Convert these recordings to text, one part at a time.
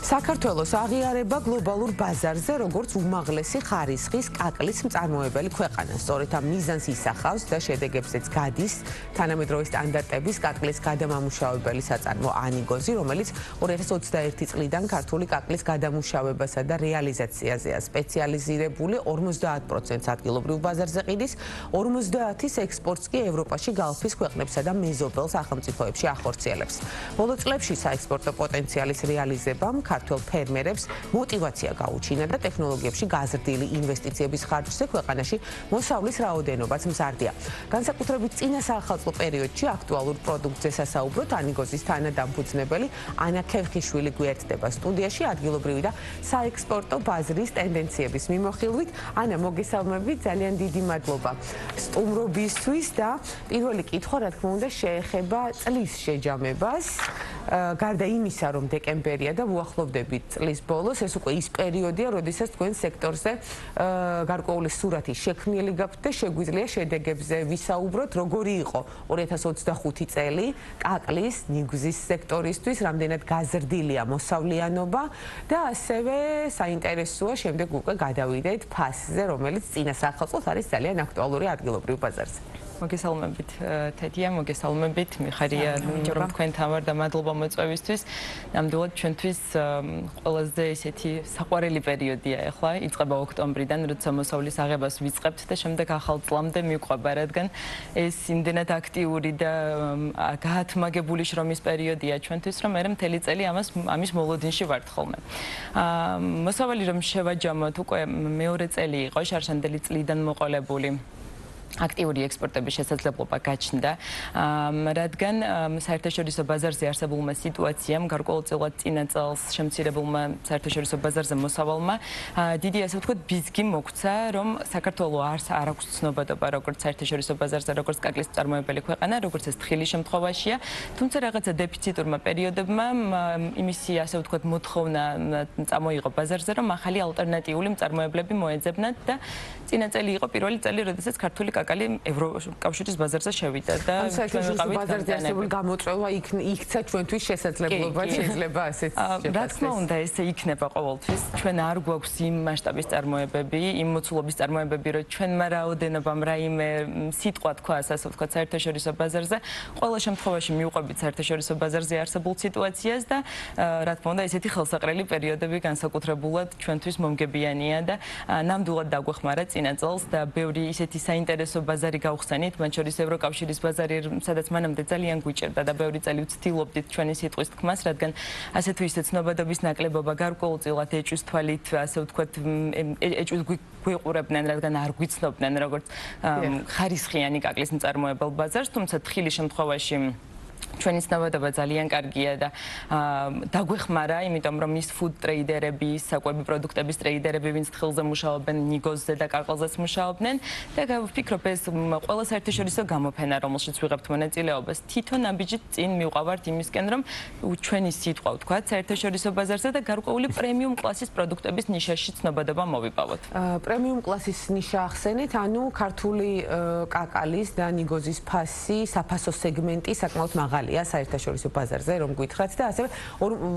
საქართველოს აღიარება გლობალურ ბაზარზე როგორც უმაღლესი ხარისხის კაკლის მწარმოებელი ქვეყანა. სწორედ ამ მიზანს ისახავს და შედეგებზეც გადის თანამედროვე სტანდარტების კაკლის გადამამუშავებელი საწარმო ანიგოზი, რომელიც 2021 წლიდან ქართული კაკლის გადამუშავებასა და რეალიზაციაზეა სპეციალიზირებული, 50%-ს ადგილობრივ ბაზარზე ყიდის, 50%-ის ექსპორტს კი ევროპაში გალფის ქვეყნებსა და მეზობელ სახელმწიფოებში ახორციელებს. ბოლო წლებში საექსპორტო პოტენციალის რეალიზებამ ქართველ ფერმერებს მოტივაცია გაუჩინა და ტექნოლოგიებში გაზრდილი ინვესტიციების ხარჯზე ქვეყანაში მოსავლის რაოდენობაც მზარდია. განსაკუთრებით წინა საახალწლო პერიოდში აქტუალურ პროდუქტზე სასაუბროთ ანიგოზის თანადამფუძნებელი ანა ქერხიშვილი გვერდდება სტუდიაში ადგილობრივი და საექსპორტო ბაზრის ტენდენციების მიმოხილვით. ანა, მოგესალმებით, ძალიან დიდი მადლობა სტუმრობისთვის და პირველი კითხვა, რა თქმა უნდა, შეეხება წლის შეჯამებას. გარდა იმისა, რომ დეკემბერია და უახლოვდებით წლის ბოლოს, ეს უკვე ის პერიოდია, როდესაც თქვენ სექტორზე გარკვეული სურათი შექმნილი გაქვთ და შეგვიძლია შედეგებზე ვისაუბროთ, როგორი იყო 2025 წელი კაკლის, ნიგზის სექტორისთვის, რამდენად გაზრდილია მოსავლიანობა და ასევე საინტერესოა შემდეგ უკვე გადავიდეთ ფასზე, რომელიც წინა საახალწლოდ არის ძალიან აქტუალური ადგილობრივ ბაზარზე. მოგესალმებით თეთია, მოგესალმებით მიხარია რომ თქვენთან ვარ და მადლობა მოწვევისთვის. ნამდვილად ჩვენთვის ყველაზე ისეთი საყვარელი პერიოდია ახლა, იწყება ოქტომბრიდან, როცა მოსავლის აღებას ვიწყებთ და შემდეგ ახალ წლამდე მივყვება, რადგან ეს იმდენად აქტიური და გაათმაგებული შრომის პერიოდია ჩვენთვის, რომ მე მთელი წელი ამის მოლოდინში ვართ ხოლმე. მოსავალი რომ შევაჯამოთ, უკვე მეორე წელი იყო შარშანდელი წლიდან მოყოლებული. აქტიური ექსპორტების შესაძლებლობა გაჩნდა, რადგან საერთაშორისო ბაზარზე არსებულმა სიტუაციამ, გარკვეულწილად წინა წელს შემცირებულმა საერთაშორისო ბაზარზე მოსავალმა, დიდი ასე ვთქვათ, ბიზგი მოგვცა, რომ საქართველოს არ აქვს ცნობადობა როგორც საერთაშორისო ბაზარზე, როგორც კაკლის მწარმოებელი ქვეყანა, როგორც ეს თხილი შემთხვევაშია, თუმცა რაღაცა დეფიციტურმა პერიოდებმა იმისი ასე ვთქვათ მოთხოვნა წამოიღო ბაზარზე, რომ ახალი ალტერნატიული მწარმოებლები მოეძებნათ და წინა წელი იყო პირველი წელი, როდესაც ქართული კაკალი ევროკავშირის ბაზარზე შევიდა და საერთაშორისო ბაზარზე არსებული გამოწვევა იქცა ჩვენთვის შესაძლებლობა, შეიძლება ასეც შეფასდეს. რა თქმა უნდა, ესე იქნება ყოველთვის. ჩვენ არ გვაქვს იმ მასშტაბის წარმოებები, იმ მოცულობის წარმოებები, რომ ჩვენმა რაოდენობამ რაიმე სიტყვა თქვას, ასე ვთქვათ, საერთაშორისო ბაზარზე. ყველა შემთხვევაში მივყვებით საერთაშორისო ბაზარზე არსებულ სიტუაციას და რა თქმა უნდა, ესეთი ხელსაყრელი პერიოდები განსაკუთრებულად ჩვენთვის მომგებიანია და ნამდვილად დაგვეხმარა წინა წელს და ბევრი ისეთი საინტერესო ბაზარი გავხსენით, მათ შორის ევროკავშირის ბაზარი, სადაც მანამდე ძალიან გვიჭერდა და ბევრი წელი ვცდილობდით ჩვენი სიტყვის თქმას, რადგან ასე თუ ისე ცნობადობის ნაკლებობა გარკვეულწილად ეჭვის თვალით, ასე ვთქვათ, ეჭვის გვიყურებდნენ, რადგან არ გვიცნობდნენ როგორც ხარისხიანი კაკლის მწარმოებელ ბაზარს, თუმცა თხილის შემთხვევაში ჩვენი ცნობადობა ძალიან კარგია და დაგვეხმარა, იმიტომ რომ ის ფუდ ტრეიდერები, საკვები პროდუქტების ტრეიდერები, ვინც თხილზე მუშაობენ, ნიგოზზე და კაკალზეც მუშაობდნენ და ვფიქრობ, ეს ყველა საერთაშორისო გამოფენა, რომელშიც ვიღებთ მონაწილეობას, თვითონ აბიჯით წინ მივყავართ იმისკენ, რომ ჩვენი სიტყვა ვთქვათ, საერთაშორისო ბაზარზე და გარკვეული პრემიუმ კლასის პროდუქტების ნიშაში ცნობადობა მოვიპოვოთ. პრემიუმ კლასის ნიშა ახსენეთ, ანუ ქართული კაკალის და ნიგოზის ფასი, საფასო სეგმენტი საკმაოდ მაღალია საერთაშორისო ბაზარზე, რომ გითხრათ და ასევე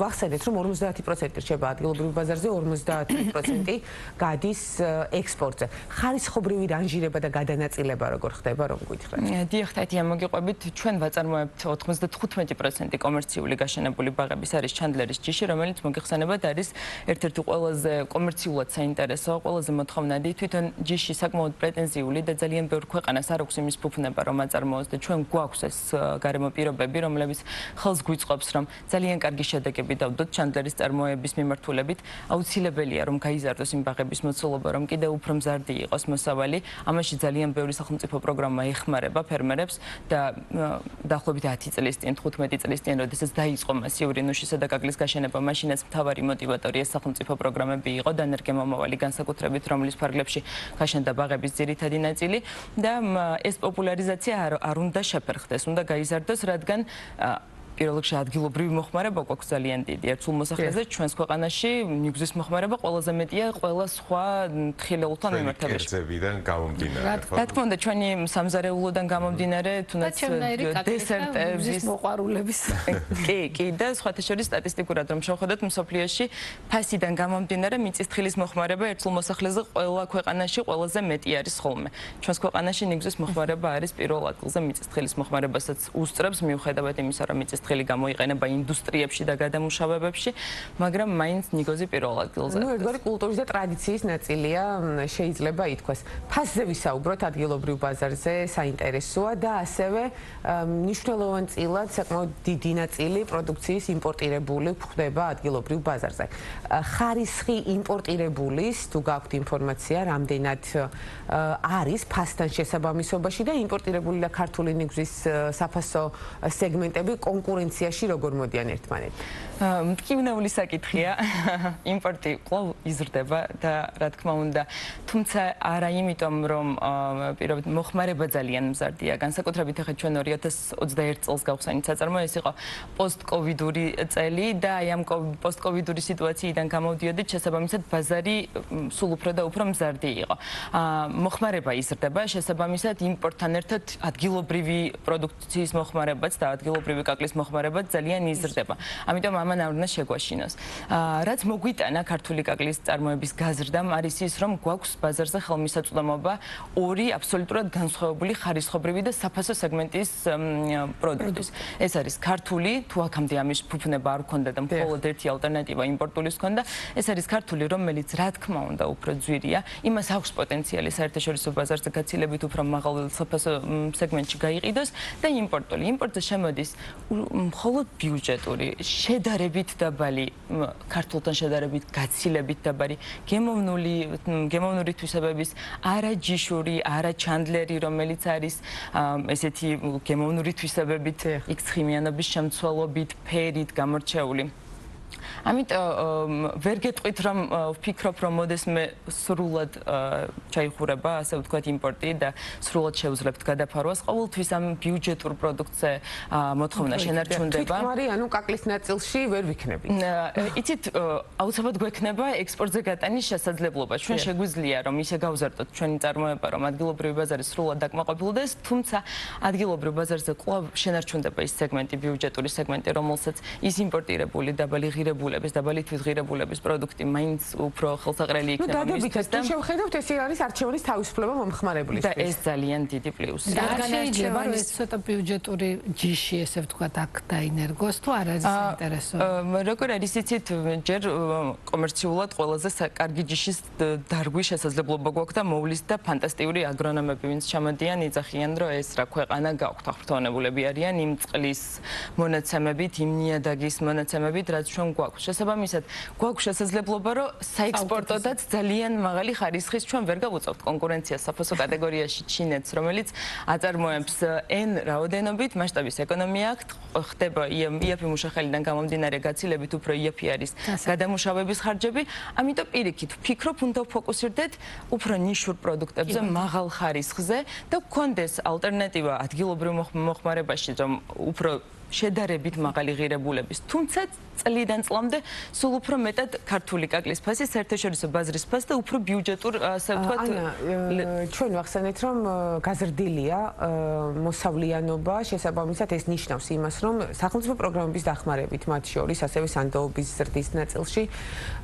ვახსენეთ, რომ 50% რჩება ადგილობრივ ბაზარზე, 50% გადის ექსპორტზე. ხარისხობრივი რანჟირება და გადანაწილება როგორ ხდება, რომ გითხრათ? დიახ, თეთია, მოგიყვებით, ჩვენ ვაწარმოებთ 95% კომერციული გაშენებული ბაღების არის ჩანდლერის ჯიში, რომელიც მოგიხსენებათ არის ერთ-ერთი ყველაზე კომერციულად საინტერესო, ყველაზე მოთხოვნადი, თვითონ ჯიში საკმაოდ პრეტენზიული და ძალიან ბევრ ქვეყანას არ აქვს იმის ფუფუნება, რომ აწარმოოს და ჩვენ გვაქვს ეს გარემო პირობები, რომლებიც ხელს გვიწყობს, რომ ძალიან კარგი შედეგები დავდოთ ჩანდლერის წარმოების მიმართულებით. აუცილებელია, რომ გაიზარდოს იმ ბაღების მოცულობა, რომ კიდევ უფრო მზარდი იყოს მოსავალი. ამაში ძალიან ბევრი სახელმწიფო პროგრამა ეხმარება ფერმერებს და დაახლოებით 10 წლის წინ, 15 წლის წინ, როდესაც დაიწყო მასიური ნუშისა და კაკლის გაშენება, მაშინაც მთავარი მოტივატორი ეს სახელმწიფო პროგრამები იყო და ენერგემომავალი განსაკუთრებით, რომლის ფარგლებში გაშენდა ბაღების ძირითადი ნაწილი და ეს პოპულარიზაცია არ უნდა შეფერხდეს, უნდა გაიზარდოს, რადგან პირველ რიგში ადგილობრივი მოხმარება გვაქვს ძალიან დიდი. ერთულ მოსახლეზე ჩვენს ქვეყანაში ნიგზის მოხმარება ყველაზე მეტია ყველა სხვა თხილეულთან მიმართებაში. კერძებიდან გამომდინარე. რა თქმა უნდა, ჩვენი სამზარეულოდან გამომდინარე, თუნდაც დესერტების მოყვარულების. კი, და სხვათა შორის სტატისტიკურად რომ შევხედოთ მსოფლიოში ფასიდან გამომდინარე მიწისთხილის მოხმარება ერთულ მოსახლეზე ყველა ქვეყანაში ყველაზე მეტი არის ხოლმე. ჩვენს ქვეყანაში ნიგზის მოხმარება არის პირველ ადგილზე მიწისთხილის მოხმარებასაც უსწრებს მიუხედავად იმისა, რომ მიწისთხილი გამოიყენება ინდუსტრიებში და გადამუშავებებში, მაგრამ მაინც ნიგოზი პირველ ადგილზე. ერთგვარი კულტურის და ტრადიციის ნაწილია, შეიძლება ითქვას. ფასზე ვისაუბროთ ადგილობრივ ბაზარზე, საინტერესოა და ასევე მნიშვნელოვანწილად საკმაოდ დიდი ნაწილი პროდუქციის იმპორტირებული ხდება ადგილობრივ ბაზარზე. ხარისხი იმპორტირებულის, თუ გაქვთ ინფორმაცია, რამდენად არის ფასთან შესაბამისობაში და იმპორტირებული და ქართული ნიგზის საფასო სეგმენტები კონკურენციაში როგორ მოდიან ერთმანეთთან? მტკივნეული საკითხია. იმპორტი კვლავ იზრდება და რა თქმა უნდა, თუმცა არა იმიტომ, რომ პირობთ მოხმარება ძალიან მზარდია. განსაკუთრებით ახლა ჩვენ 2021 წელს გავხსენით საწარმოო, ეს იყო პოსტკოვიდური წელი და აი ამ პოსტკოვიდური სიტუაციიდან გამოდიოდით, შესაბამისად ბაზარი სულ უფრო და უფრო მზარდი იყო. მოხმარება იზრდება, შესაბამისად იმპორტთან ერთად ადგილობრივი პროდუქციის მოხმარებაც და ადგილობრივი კაკლის მოხმარებაც ძალიან იზრდება. ამიტომ ამან არ უნდა შეგვაშინოს. რაც მოგვიტანა ქართული კაკლის წარმოების გაზრდამ არის ის, რომ გვაქვს ბაზარზე ხელმისაწვდომობა ორი აბსოლუტურად განსხვავებული ხარისხობრივი და საფასო სეგმენტის პროდუქტის. ეს არის ქართული, თუ აქამდე ამის ფუფუნება არ ჰქონდა და მხოლოდ ერთი ალტერნატივა იმპორტულის ჰქონდა, ეს არის ქართული, რომელიც რა თქმა უნდა უფრო ძვირია, იმას აქვს პოტენციალი საერთაშორისო ბაზარზე გაცილებით უფრო მაღალ საფასო სეგმენტში გაიყიდოს და იმპორტული. იმპორტზე შემოდის მხოლოდ ბიუჯეტური, შედარებით დაბალი, ქართულთან შედარებით გაცილებით დაბალი, გემოვნური თვისებების, არა ჯიშური, არა ჩანდლერი, რომელიც არის ესეთი გემოვნური თვისებებით, იქ ცხიმიანობის შემცველობით, ფერით გამორჩეული. ამიტომ ვერ გეტყვით რომ ვფიქრობ რომ მოდესმე სრულად ჩაიხურება ასე ვთქვათ იმპორტი და სრულად შევძლებთ გადაფარვას ყოველთვის ამ ბიუჯეტურ პროდუქტზე მოთხოვნა შენარჩუნდება თვითმარი ანუ კაკლის ნაწილში ვერ ვიქნებით იცით აუცილებლად გვექნება ექსპორტზე გატანის შესაძლებლობა ჩვენ შეგვიძლია რომ ისე გავზარდოთ ჩვენი წარმოება რომ ადგილობრივი ბაზარი სრულად დაკმაყოფილდეს თუმცა ადგილობრივ ბაზარზე კვლავ შენარჩუნდება ის სეგმენტი ბიუჯეტური სეგმენტი რომელსაც ის იმპორტირებული დაბალი ღირებულების დაბალი თვითღირებულების პროდუქტი მაინც უფრო ხელსაყრელი იქნება. ნუ დადებითად თუ შევხედავთ ეს არის არჩევანის თავისუფლება მომხმარებლის. და ეს ძალიან დიდი პლუსია. და შეიძლება რომ ეს ცოტა ბიუჯეტური ჯიში ესე ვთქვათ აქ დაინერგოს თუ არ არის საინტერესო. როგორ არის იცით ჯერ კომერციულად ყველაზე კარგი ჯიშის დარგვის შესაძლებლობა გვაქვს და მოვლის და ფანტასტიკური აგრონომები ვინც ჩამოდიან იძახიან რომ ეს რა ქვეყანა გაქვთ აღფრთოვანებულები არიან იმ წყლის მონაცემებით იმ ნიადაგის მონაცემებით რაც ჩვენ გვაქვს შესაბამისად გვაქვს შესაძლებლობა რომ საექსპორტოდაც ძალიან მაღალი ხარისხის ჩვენ ვერ გავუწევთ კონკურენციას საფოსო კატეგორიაში ჩინეთს რომელიც აწარმოებს n რაოდენობით მასშტაბის ეკონომია ხდება იაფი მუშახელიდან გამომდინარე გაცილებით უფრო იაფი არის გადამუშავების ხარჯები ამიტომ პირიქით ვფიქრობ უნდა ვფოკუსირდეთ უფრო ნიშურ პროდუქტებზე მაღალ ხარისხზე და გქონდეს ალტერნატივა ადგილობრივ მოხმარებაში რომ უფრო შედარებით მაღალი ღირებულების თუმცა წლიდან წლამდე სულ უფრო მეტად ქართული კაკლის ფასი საერთაშორისო ბაზრის ფასი და უფრო ბიუჯეტურ ასე ვთქვათ ჩვენ ვახსენეთ რომ გაზრდილია მოსავლიანობა შესაბამისად ეს ნიშნავს იმას რომ სახელმწიფო პროგრამების დახმარებით მათ შორის ასევე სანდოობის ზრდის ნაწილში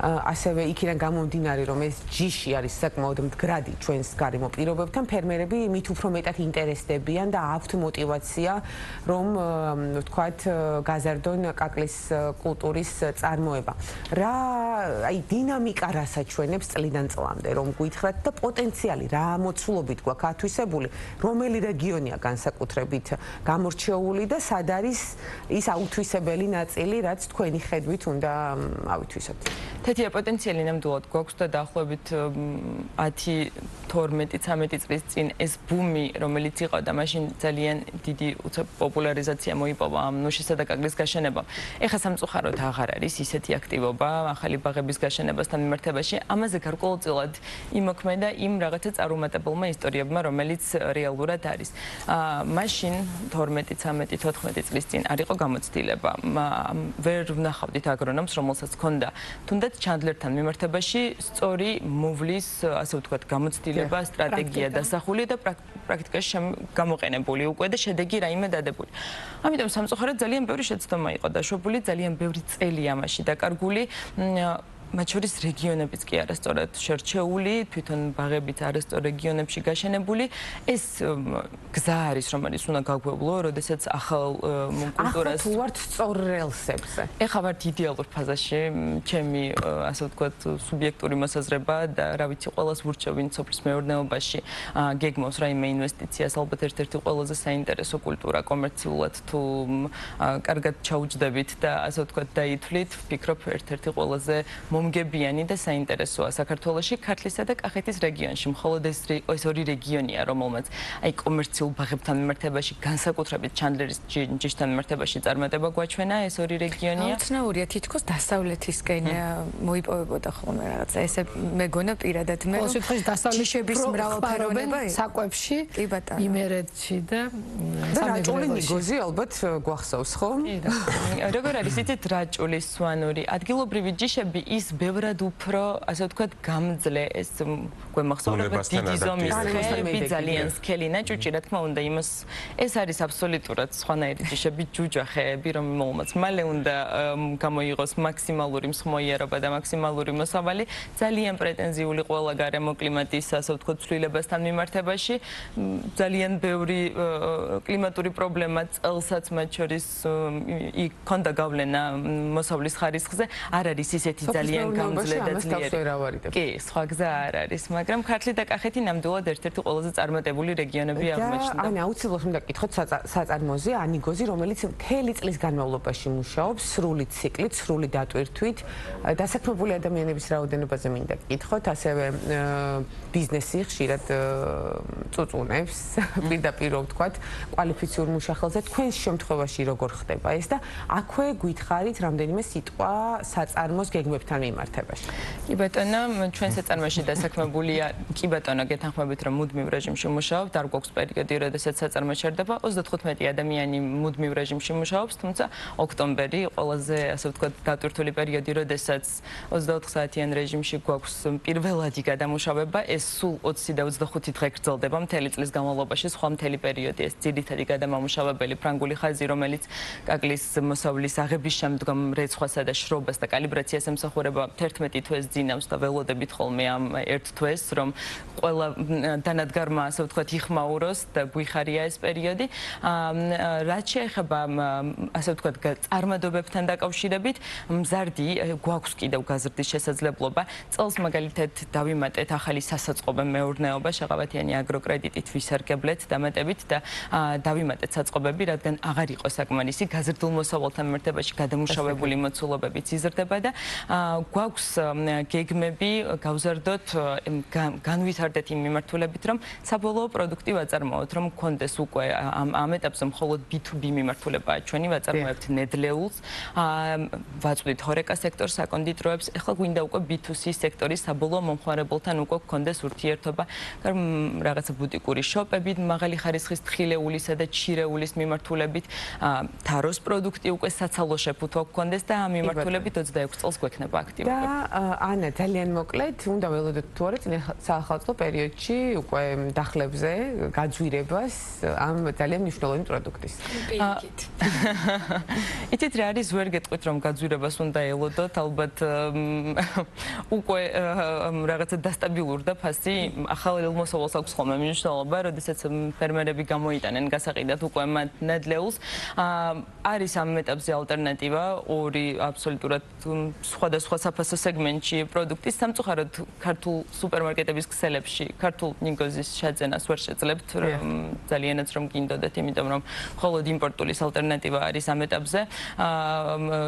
ასევე იქიდან გამომდინარე რომ ეს ჯიში არის საკმაოდ მდგრადი ჩვენს გარემო პირობებთან ფერმერები მით უფრო მეტად ინტერესდებიან და აქვთ мотиваცია რომ ვთქვათ გაზარდონ კაკლის კულტურის წარმოება. რა აი დინამიკა რასაჩვენებს წლიდან წლამდე რომ გითხრათ და პოტენციალი რა მოცულობით გვაქვს ათვისებული რომელი რეგიონია განსაკუთრებით გამორჩეული და სად არის ის აუთვისებელი ნაწილი რაც თქვენი ხედვით უნდა ავითვისოთ. თეთრია პოტენციალი ნამდვილად გვაქვს და დაახლოებით 10 12 13 წლის წინ ეს ბუმი რომელიც იყო და მაშინ ძალიან დიდი პოპულარიზაცია მოიპოვა ნუშისა და კაკლის გაშენებამ. ეხლა სამწუხაროდ აღარ არის ისეთი აქტივობა ახალი ბაღების გაშენებასთან მიმართებაში. ამაზე გარკვეულწილად იმოქმედა იმ რაღაცა წარუმატებელმა ისტორიებმა, რომელიც რეალურად არის. მაშინ 12, 13, 14 წლის წინ არ იყო გამოცდილება. ვერ ვნახავდით აგრონომს, რომელსაც ჰქონდა თუნდაც ჩანდლერთან მიმართებაში სწორი მოვლის, ასე ვთქვათ, გამოცდილება, სტრატეგია დასახული და პრაქტიკაში გამოყენებული უკვე და შედეგი რაიმე დადებული. ამიტომ სამწუხაროდ ძალიან ბევრი შეცდომა იყო დაშვებული, ძალიან ბევრი წელი ამაში დაკარგული. მათ შორის რეგიონებიც კი არასწორად შერჩეული, თვითონ ბაღებიც არასწორ რეგიონებში გაშენებული. ეს გზა არის, რომელიც უნდა გაგვევლო, როდესაც ახალ კულტურას ახლა თუ ვართ სწორ რელსებზე. ეხლა ვართ იდეალურ ფაზაში, ჩემი ასე ვთქვათ, სუბიექტური მოსაზრება და რა ვიცი, ყველას ვურჩევ, ვინც სოფლის მეურნეობაში გეგმავს რაიმე ინვესტიციას, ალბათ ერთ-ერთი ყველაზე საინტერესო კულტურა კომერციულად თუ კარგად ჩაუჯდებით და ასე ვთქვათ, დაითვლით, ვფიქრობ, ერთ-ერთი ყველაზე მომგებიანი და საინტერესოა საქართველოში, ქართლისა და კახეთის რეგიონში. მხოლოდ ეს ორი რეგიონია, რომელმაც აი კომერციულ ბაღებთან მიმართებაში, განსაკუთრებით ჩანდლერის ჯიშთან მიმართებაში წარმატება გვაჩვენა, ეს ორი რეგიონია. აუცნაურია, თითქოს დასავლეთისკენ მოიპოვებოდა ხოლმე რაღაცა. ესე მეგონა პირადად მე ყოველ შემთხვევაში დასავლეთის მრავალფეროვნება საკვებში, იმერეთში და რაჭული ნიგოზი ალბათ გვახსოვს, ხო? როგორ არის იცით რაჭული, სვანური, ადგილობრივი ჯიშები ის ბევრად უფრო, ასე ვთქვათ, გამძლე, ეს გვემახსოვრება დიდი ზომის ხეები, ძალიან სქელი ნაჭუჭი, რა თქმა უნდა, იმას ეს არის აბსოლუტურად სხვანაირი ჯიშები, ჯუჯა ხეები, რომელმაც მალე უნდა გამოიღოს მაქსიმალური მსხმოიარობა და მაქსიმალური მოსავალი, ძალიან პრეტენზიული ყველა გარემო კლიმატის, ასე ვთქვათ, ცვლილებასთან მიმართებაში, ძალიან ბევრი კლიმატური პრობლემა წელსაც მათ შორის იქონდა გავლენა მოსავლის ხარისხზე, არ არის ისეთი ძალიან გამძლე და ძლიერი. კი, სხვა გზა არ არის, მაგრამ ქართლი და კახეთი ნამდვილად ერთ-ერთი ყველაზე წარმატებული რეგიონები აღმოჩნდა. ან აუცილებლად უნდა გითხოთ საწარმოზე, ანიგოზი, რომელიც მთელი წლის განმავლობაში მუშაობს, სრული ციკლით, სრული დატვირთვით, დასაქმებული ადამიანების რაოდენობაზე მინდა გითხოთ, ასევე ბიზნესი ხშირად წუწუნებს, პირდაპირ ვთქვათ, კვალიფიციურ მუშახელზე, თქვენს შემთხვევაში როგორ ხდება ეს და აქვე გითხარით რამდენიმე სიტყვა საწარმოს გეგმებთან მიმართებაში. კი ბატონო, ჩვენ საწარმოში დასაქმებულია, კი ბატონო, გეთანხმებით, რომ მუდმივ რეჟიმში მუშაობთ, არ გვაქვს პერიოდი, როდესაც საწარმო ჩერდება, 35 ადამიანი მუდმივ რეჟიმში მუშაობს, თუმცა ოქტომბერი ყველაზე, ასე ვთქვათ, დატვირთული პერიოდი, როდესაც 24 საათიან რეჟიმში გვაქვს პირველადი გადამუშავება, ეს სულ 20 და 25 დღე გრძელდება მთელი წლის განმავლობაში, სხვა მთელი პერიოდი ეს ძირითადი გადამამუშავებელი ფრანგული ხაზი, რომელიც კაკლის მოსავლის აღების შემდგომ რეცხვასა და შრობას და კალიბრაციას ემსახურება 11 თვეს ძინავს და ველოდებით ხოლმე ამ ერთ თვეს, რომ ყველა დანადგარმა, ასე ვთქვათ, იხმაუროს და გვიხარია ეს პერიოდი. რაც შეეხება, ასე ვთქვათ, წარმადობებთან დაკავშირებით, მზარდი გვაქვს კიდევ გაზრდის შესაძლებლობა. წელს მაგალითად დავიმატეთ ახალი სასაწყობე მეურნეობა, შეღავათიანი აგროკრედიტით ვისარგებლეთ დამატებით და დავიმატეთ საწყობები, რადგან აღარ იყო საკმარისი გაზრდილ მოსავალთან მიმართებაში გადამუშავებული მოცულობებიც იზრდება და გვაქვს გეგმები გავზარდოთ, განვითარდეთ იმ მიმართულებით, რომ საბოლოო პროდუქტი ვაწარმოოთ, რომ გქონდეს უკვე ამ ეტაპზე მხოლოდ B2B მიმართულებაა ჩვენი, ვაწარმოებთ ნედლეულს, ვაწვდით ჰორეკა სექტორს, საკონდიტროებს, ეხლა გვინდა უკვე B2C სექტორის საბოლოო მომხმარებელთან უკვე გქონდეს ურთიერთობა, რაღაცა ბუტიკური შოპები, მაღალი ხარისხის თხილეულისა და ჩირეულის მიმართულებით, თაროს პროდუქტი უკვე საცალო შეფუთვა გქონდეს და ამ მიმართულებით 26 წელს გვექნება აქტივობა. და ანა, ძალიან მოკლედ, უნდა ველოდოთ თუ არა წინა საახალწლო პერიოდში უკვე დახლებზე გაძვირებას ამ ძალიან მნიშვნელოვანი პროდუქტის. პირიქით. იცით რა არის, ვერ გეტყვით რომ გაძვირებას უნდა ელოდოთ, ალბათ უკვე რაღაცა დასტაბილურდა ფასი, ახალ ელმოსავალს აქვს ხოლმე მნიშვნელობა, როდესაც ფერმერები გამოიტანენ გასაყიდად უკვე მათ ნედლეულს. არის ამ ეტაპზე ალტერნატივა, ორი აბსოლუტურად სხვადასხვა საფასო სეგმენტში პროდუქტის სამწუხაროდ ქართულ სუპერმარკეტების ქსელებში ქართულ ნიგოზის შეძენას ვერ შეძლებთ ძალიანაც რომ გინდოდეთ, იმიტომ რომ მხოლოდ იმპორტულის ალტერნატივა არის ამ ეტაპზე.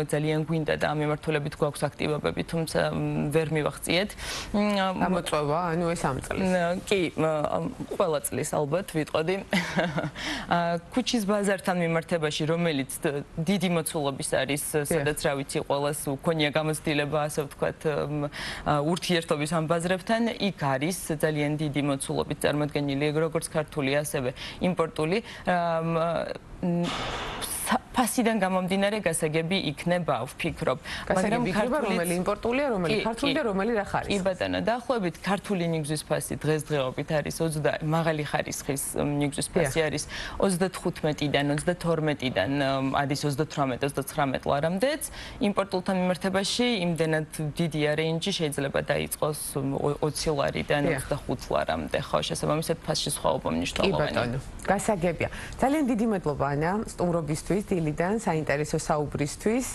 ძალიან გვინდა და ამ მიმართულებით გვაქვს აქტივობები, თუმცა ვერ მივახციეთ. გამოწვევა, ანუ ეს ამ წელს. კი, ყველა წლის ალბათ ვიტყოდი. ქუჩის ბაზართან მიმართებაში, რომელიც დიდი მოცულობის არის, სადაც რა ვიცი, ყველას უქონია გამოცდილება, ასე ვთქვათ, ურთიერთობის ამ ბაზრებთან, იქ არის ძალიან დიდი მოცულობით წარმოდგენილი, როგორც ქართული, ასევე იმპორტული. ფასიდან გამომდინარე გასაგები იქნება, ვფიქრობ. მაგრამ რომელი იმპორტულია, რომელი ქართული და რომელი რა ხარისხი. კი ბატონო, დაახლოებით ქართული ნიგზის ფასი დღესდღეობით არის 20 მაღალი ხარისხის ნიგზის ფასი არის 35-დან 22-დან არის 28-29 ლარამდეც. იმპორტულთან მიმართებაში იმდენად დიდი არენჯი შეიძლება დაიწყოს 20 ლარიდან 25 ლარამდე. ხო, შესაბამისად ფასში სხვაობა მნიშვნელოვანია. კი ბატონო, გასაგებია. ძალიან დიდი მადლობა ანა სტუმრობისთვის, დილიდან საინტერესო საუბრისთვის.